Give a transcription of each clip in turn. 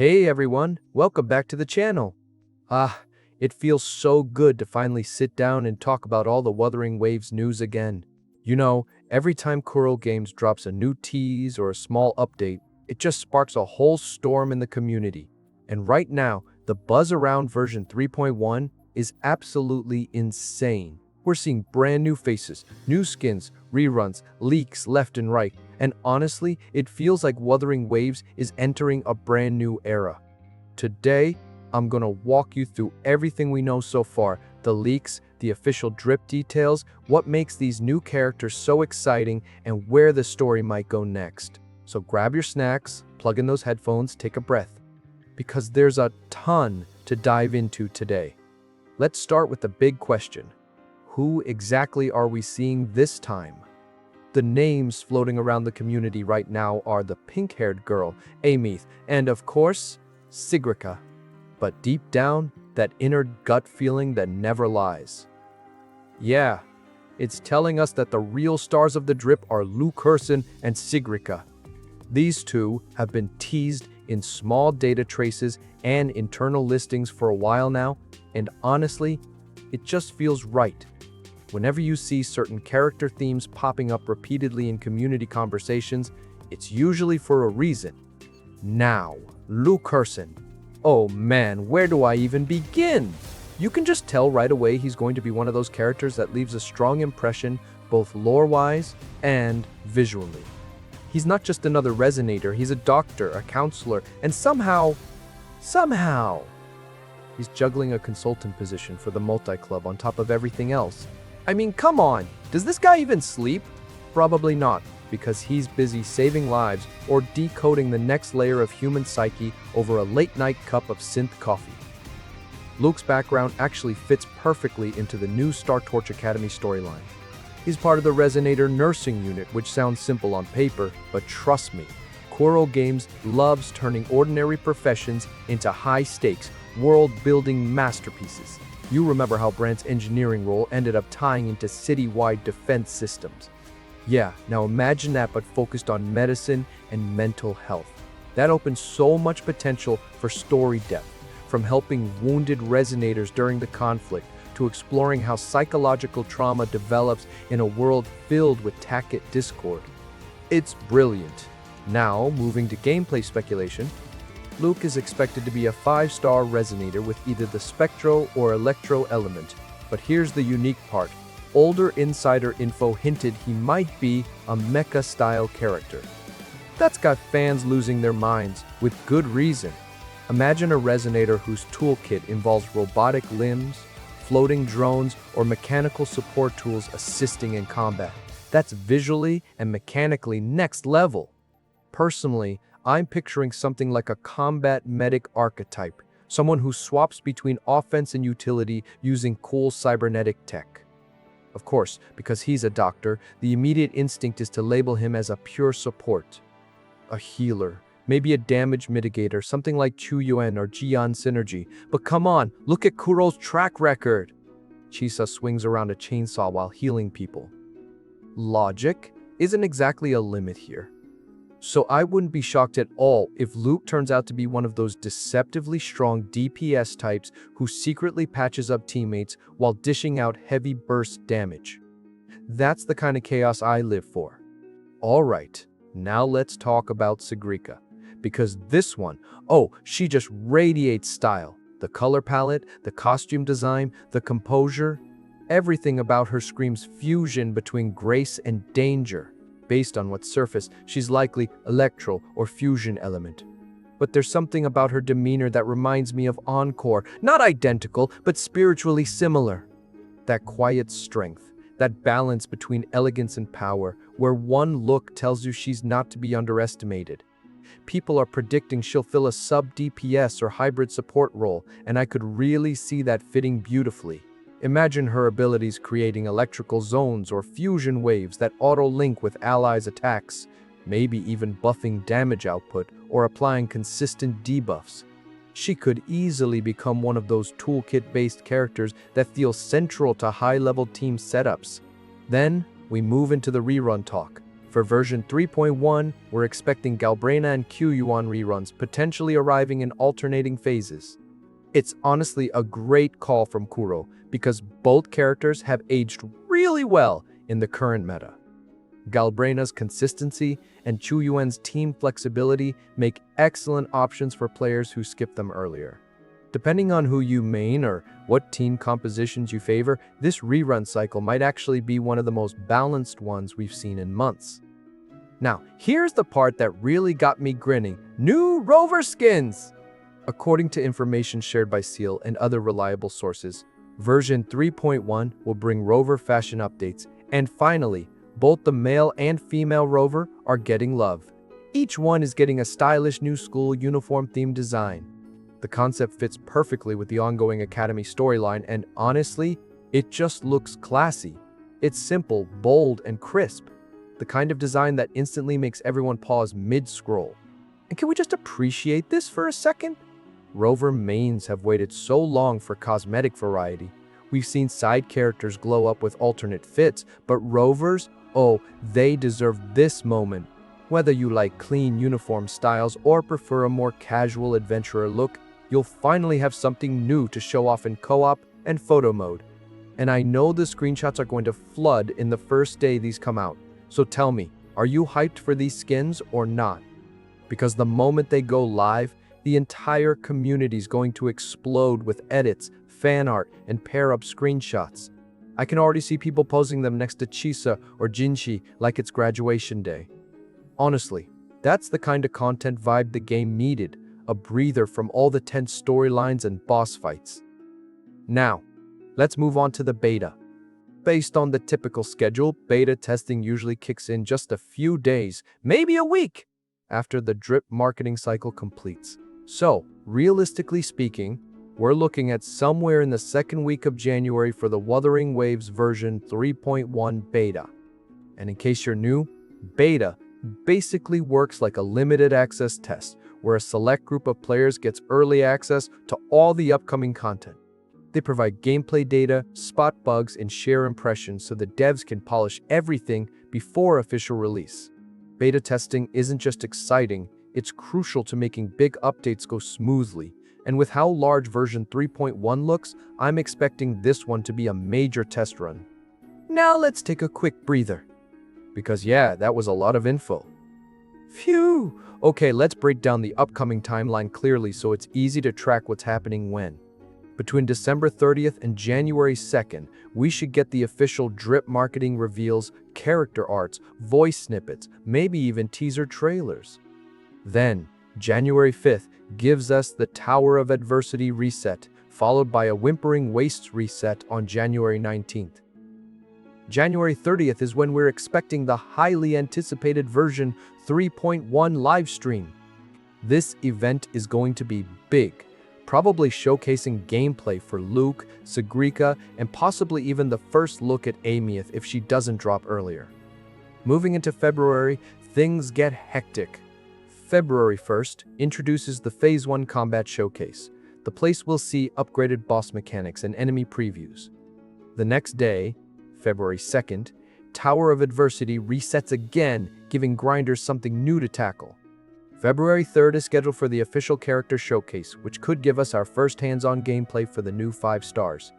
Hey everyone, welcome back to the channel. It feels so good to finally sit down and talk about all the Wuthering Waves news again. You know, every time Kuro Games drops a new tease or a small update, it just sparks a whole storm in the community. And right now, the buzz around version 3.1 is absolutely insane. We're seeing brand new faces, new skins, reruns, leaks left and right, and honestly, it feels like Wuthering Waves is entering a brand new era. Today, I'm gonna walk you through everything we know so far, the leaks, the official drip details, what makes these new characters so exciting, and where the story might go next. So grab your snacks, plug in those headphones, take a breath, because there's a ton to dive into today. Let's start with the big question. Who exactly are we seeing this time? The names floating around the community right now are the pink-haired girl, Amith, and of course, Sigrika. But deep down, that inner gut feeling that never lies. Yeah, it's telling us that the real stars of the drip are Luuk Herssen and Sigrika. These two have been teased in small data traces and internal listings for a while now, and honestly, it just feels right. Whenever you see certain character themes popping up repeatedly in community conversations, it's usually for a reason. Now, Luuk Herssen. Oh man, where do I even begin? You can just tell right away he's going to be one of those characters that leaves a strong impression both lore-wise and visually. He's not just another resonator, he's a doctor, a counselor, and somehow, he's juggling a consultant position for the multi-club on top of everything else. I mean, come on, does this guy even sleep? Probably not, because he's busy saving lives or decoding the next layer of human psyche over a late-night cup of synth coffee. Luke's background actually fits perfectly into the new Star Torch Academy storyline. He's part of the Resonator nursing unit, which sounds simple on paper, but trust me, Kuro Games loves turning ordinary professions into high-stakes, world-building masterpieces. You remember how Brandt's engineering role ended up tying into city-wide defense systems. Yeah, now imagine that but focused on medicine and mental health. That opens so much potential for story depth, from helping wounded resonators during the conflict to exploring how psychological trauma develops in a world filled with tacit discord. It's brilliant. Now, moving to gameplay speculation, Luuk is expected to be a 5-star resonator with either the Spectro or Electro element. But here's the unique part. Older insider info hinted he might be a mecha-style character. That's got fans losing their minds, with good reason. Imagine a resonator whose toolkit involves robotic limbs, floating drones, or mechanical support tools assisting in combat. That's visually and mechanically next level. Personally, I'm picturing something like a combat medic archetype, someone who swaps between offense and utility using cool cybernetic tech. Of course, because he's a doctor, the immediate instinct is to label him as a pure support. A healer, maybe a damage mitigator, something like Chu Yuan or Jian Synergy. But come on, look at Kuro's track record. Chisa swings around a chainsaw while healing people. Logic isn't exactly a limit here. So I wouldn't be shocked at all if Luuk turns out to be one of those deceptively strong DPS types who secretly patches up teammates while dishing out heavy burst damage. That's the kind of chaos I live for. Alright, now let's talk about Sigrika. Because this one, she just radiates style. The color palette, the costume design, the composure, everything about her screams fusion between grace and danger. Based on what surface, she's likely Electro or Fusion element. But there's something about her demeanor that reminds me of Encore, not identical, but spiritually similar. That quiet strength, that balance between elegance and power, where one look tells you she's not to be underestimated. People are predicting she'll fill a sub-DPS or hybrid support role, and I could really see that fitting beautifully. Imagine her abilities creating electrical zones or fusion waves that auto-link with allies' attacks, maybe even buffing damage output or applying consistent debuffs. She could easily become one of those toolkit-based characters that feel central to high-level team setups. Then, we move into the rerun talk. For version 3.1, we're expecting Galbrena and Yuan reruns potentially arriving in alternating phases. It's honestly a great call from Kuro because both characters have aged really well in the current meta. Galbrena's consistency and Yuan's team flexibility make excellent options for players who skip them earlier. Depending on who you main or what team compositions you favor, this rerun cycle might actually be one of the most balanced ones we've seen in months. Now, here's the part that really got me grinning. New Rover skins! According to information shared by Seal and other reliable sources, version 3.1 will bring Rover fashion updates, and finally, both the male and female Rover are getting love. Each one is getting a stylish new school uniform-themed design. The concept fits perfectly with the ongoing Academy storyline, and honestly, it just looks classy. It's simple, bold, and crisp. The kind of design that instantly makes everyone pause mid-scroll. And can we just appreciate this for a second? Rover mains have waited so long for cosmetic variety. We've seen side characters glow up with alternate fits, but Rovers, oh, they deserve this moment. Whether you like clean uniform styles or prefer a more casual adventurer look, you'll finally have something new to show off in co-op and photo mode. And I know the screenshots are going to flood in the first day these come out. So tell me, are you hyped for these skins or not? Because the moment they go live, the entire community is going to explode with edits, fan art, and pair-up screenshots. I can already see people posing them next to Chisa or Jinshi like it's graduation day. Honestly, that's the kind of content vibe the game needed, a breather from all the tense storylines and boss fights. Now, let's move on to the beta. Based on the typical schedule, beta testing usually kicks in just a few days, maybe a week, after the drip marketing cycle completes. So, realistically speaking, we're looking at somewhere in the second week of January for the Wuthering Waves version 3.1 beta. And in case you're new, beta basically works like a limited access test, where a select group of players gets early access to all the upcoming content. They provide gameplay data, spot bugs, and share impressions so the devs can polish everything before official release. Beta testing isn't just exciting, it's crucial to making big updates go smoothly. And with how large version 3.1 looks, I'm expecting this one to be a major test run. Now let's take a quick breather. Because yeah, that was a lot of info. Phew! Okay, let's break down the upcoming timeline clearly so it's easy to track what's happening when. Between December 30th and January 2nd, we should get the official drip marketing reveals, character arts, voice snippets, maybe even teaser trailers. Then, January 5th gives us the Tower of Adversity reset, followed by a Whimpering Wastes reset on January 19th. January 30th is when we're expecting the highly anticipated version 3.1 livestream. This event is going to be big, probably showcasing gameplay for Luuk, Sigrika, and possibly even the first look at Amieth if she doesn't drop earlier. Moving into February, things get hectic. February 1st introduces the Phase 1 Combat Showcase. The place will see upgraded boss mechanics and enemy previews. The next day, February 2nd, Tower of Adversity resets again, giving grinders something new to tackle. February 3rd is scheduled for the official character showcase, which could give us our first hands-on gameplay for the new 5 stars.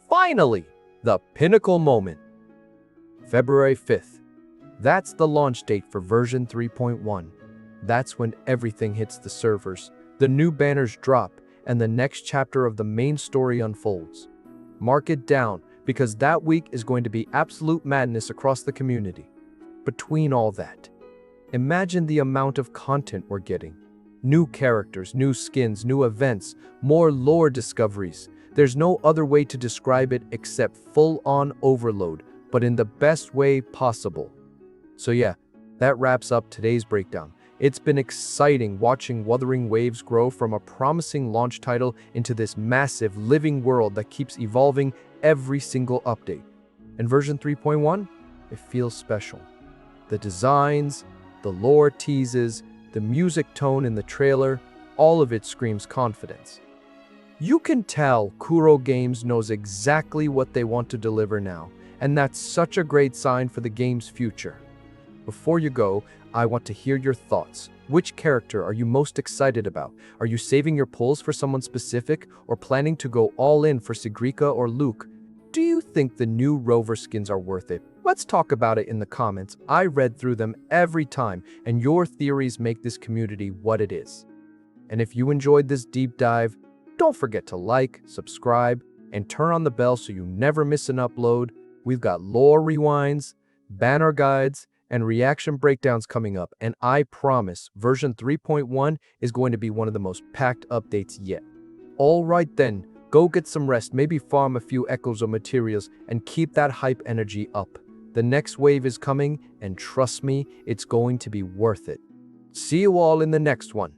Finally, the pinnacle moment. February 5th. That's the launch date for version 3.1. That's when everything hits the servers, the new banners drop, and the next chapter of the main story unfolds. Mark it down, because that week is going to be absolute madness across the community. Between all that, imagine the amount of content we're getting. New characters, new skins, new events, more lore discoveries. There's no other way to describe it except full-on overload, but in the best way possible. So yeah, that wraps up today's breakdown. It's been exciting watching Wuthering Waves grow from a promising launch title into this massive living world that keeps evolving every single update. And version 3.1, it feels special. The designs, the lore teases, the music tone in the trailer, all of it screams confidence. You can tell Kuro Games knows exactly what they want to deliver now, and that's such a great sign for the game's future. Before you go, I want to hear your thoughts. Which character are you most excited about? Are you saving your pulls for someone specific or planning to go all in for Sigrika or Luuk? Do you think the new Rover skins are worth it? Let's talk about it in the comments. I read through them every time, and your theories make this community what it is. And if you enjoyed this deep dive, don't forget to like, subscribe, and turn on the bell so you never miss an upload. We've got lore rewinds, banner guides, and reaction breakdowns coming up, and I promise version 3.1 is going to be one of the most packed updates yet. All right then, go get some rest, maybe farm a few echoes or materials, and keep that hype energy up. The next wave is coming, and trust me, it's going to be worth it. See you all in the next one.